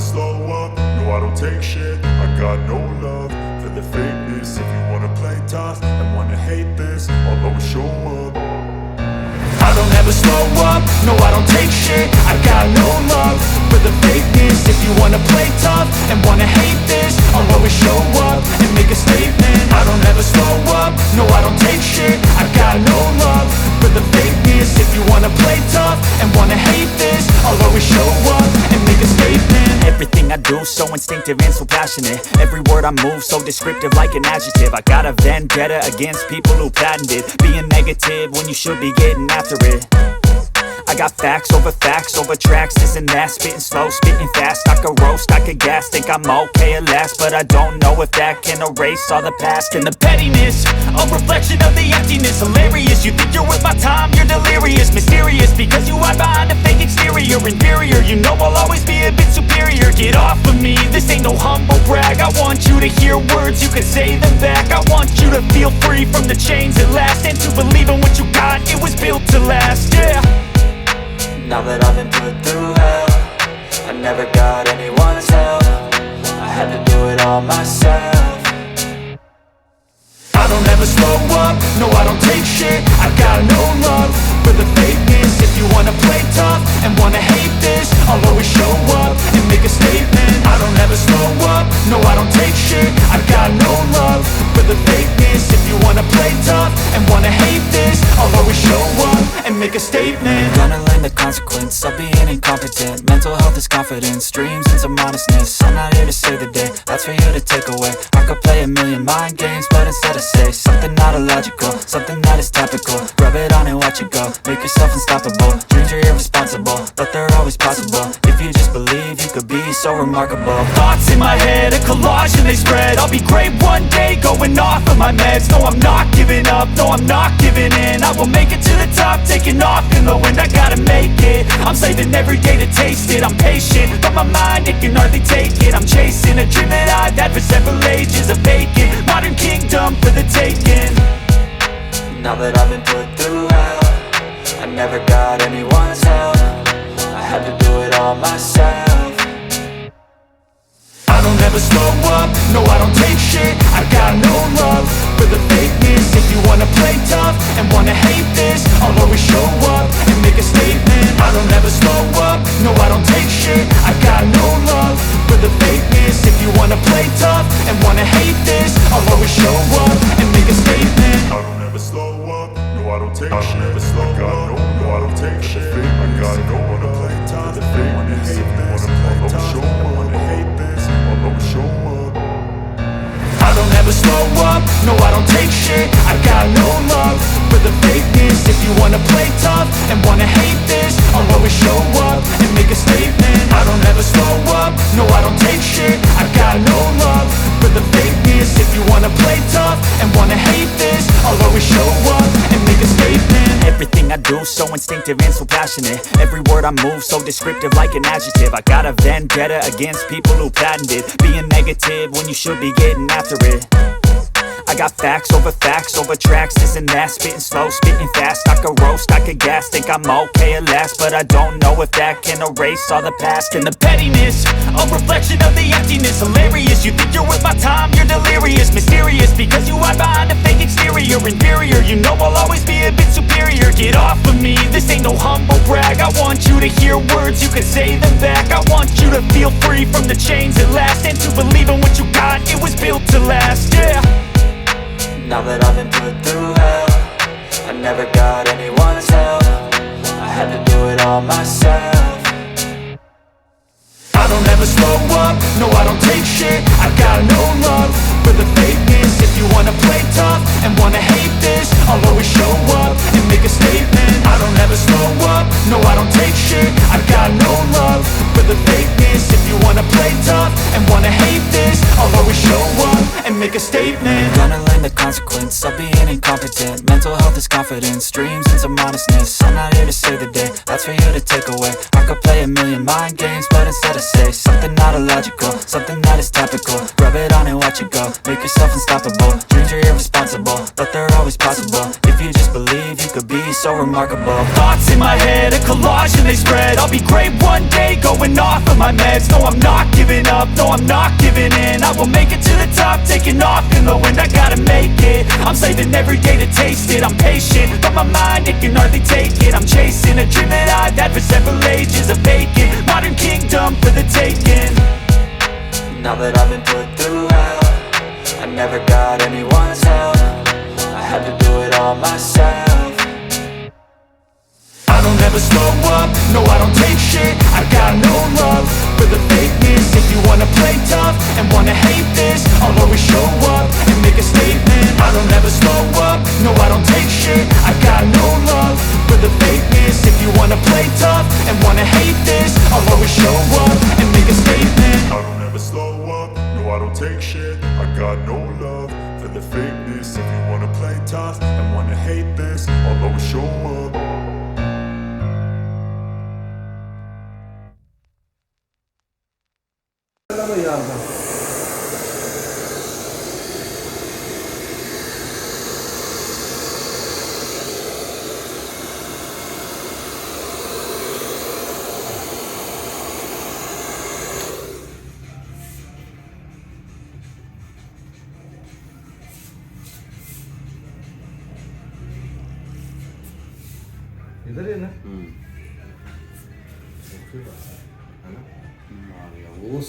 slow up, no I don't take shit. I got no love for the fakeness. If you wanna play tough and wanna hate this, I'll always show up. I don't ever slow up, no I don't take shit. I got no love for the fakeness. If you wanna play tough and wanna hate this, I'll always show up and make a statement. I don't ever slow up, no I don't take shit. I got no love for the fakeness. If you wanna play tough and wanna hate this, I'll always show up and make a statement. Everything I do so instinctive and so passionate. Every word I move so descriptive like an adjective. I got a vendetta against people who patented being negative when you should be getting after it. I got facts over tracks, this and that. Spitting slow, spitting fast. I could roast, I could gas. Think I'm okay at last, but I don't know if that can erase all the past. And the pettiness, a reflection of the emptiness. Hilarious, you think you're worth my time, you're delirious. Mysterious, because you hide behind a fake exterior. Inferior, you know I'll always be a bit superior. Get off of me, this ain't no humble brag. I want you to hear words, you can say them back. I want you to feel free from the chains at last, and to believe in what you got, it was built to last, yeah. Now that I've been put through hell, I never got anyone's help. I had to do it all myself. I don't ever slow up, no I don't take shit. I got no love for the fakeness. If you wanna play tough and wanna hate this, I'll always show up and make a statement. I don't ever slow up, no I don't take shit. I got no love for the fakeness. If you wanna play tough and wanna hate this, I'll always show up and make a statement. Gonna learn the consequence of being incompetent. Mental health is confidence, dreams and some modestness. I'm not here to save the day, that's for you to take away. I could play a million mind games, but instead I say something not illogical, something that is topical. Rub it on and watch it go, make yourself unstoppable. Dreams are irresponsible, but they're always possible. If you just believe, you could be so remarkable. Thoughts in my head, a collage and they spread. I'll be great one day, going off of my meds. No, I'm not giving up, no, I'm not giving in. I will make it to the top, taking off in the wind. I gotta make it, I'm saving every day to taste it. I'm patient, but my mind, it can hardly take it. I'm chasing a dream that I've had for several ages. A vacant, modern kingdom for the taking. Now that I've been put through hell, I never got anyone's help. I had to do it all myself. I don't ever slow up, no I don't take shit. I got no love for the fakeness. If you wanna play tough and wanna hate this, I'll always show up and make a statement. I don't ever slow up, no I don't take shit. I got no love for the fakeness. If you wanna play tough and wanna hate this, I'll always show up and make a statement. I don't ever slow up, no I don't take shit. Never slow up, no I don't take shit. I got no one to play tough, the fake wanna hate this. I'll always show up, wanna hate this. I'll always show up. I don't ever slow up, no I don't take shit. I got no love for the fakeness. If you wanna play tough and wanna hate this, I'll always show up and make a statement. I don't ever slow up, no I don't take shit. I got no love for the fakeness. If you wanna play tough and wanna hate this, I'll always show up and make a statement. Everything I do so instinctive and so passionate. Every word I move so descriptive like an adjective. I got a vendetta against people who patented being negative when you should be getting after it. I got facts over tracks, this and that. Spitting slow, spitting fast. I could roast, I could gas. Think I'm okay at last, but I don't know if that can erase all the past. And the pettiness, a reflection of the emptiness. Hilarious, you think you're worth my time, you're delirious. Mysterious, because you hide behind a fake exterior. Inferior, you know I'll always be a bit superior. Get off of me, this ain't no humble brag. I want you to hear words, you can say them back. I want you to feel free from the chains at last, and to believe in what you got, it was built to last, yeah. Now that I've been put through hell, I never got anyone's help. I had to do it all myself. I don't ever slow up, no I don't take shit. I got no love for the fakeness. If you wanna play tough and wanna hate this, I'll always show up and make a statement. I don't ever slow up, no I don't take shit. I got no love for the fakeness. If you wanna play tough and wanna hate this, I'll always show up and make a statement. Gonna learn the consequence of being incompetent. Mental health is confidence, dreams and some modestness. I'm not here to save the day, that's for you to take away. I could play a million mind games, but instead I say something not illogical, something that is topical. Rub it on and watch it go, make yourself unstoppable. Dreams are irresponsible, but they're always possible. If you just believe, you could be so remarkable. Thoughts in my head, a collage and they spread. I'll be great one day, going off of my meds. No, I'm not giving up, no, I'm not giving in. I will make it to the top, taking off in the wind. I gotta make it, I'm saving every day to taste it. I'm patient, but my mind, it can hardly take it. I'm chasing a dream that I've had for several ages. A vacant, modern kingdom for the taking. Now that I've been put through hell, I never got anyone's help. I had to do it all myself. I don't ever slow up, no I don't take shit. I got no love for the fakeness. If you wanna play tough and wanna hate this, I'll always show up and make a statement. I don't ever slow up, no I don't take shit. I got no love for the fakeness. If you wanna play tough and wanna hate this, I'll always show up and make a statement. I don't ever slow up, no I don't take shit. I got no love for the fakeness. If you wanna play tough and wanna hate this, I'll always show up. इधर है ना है ना वो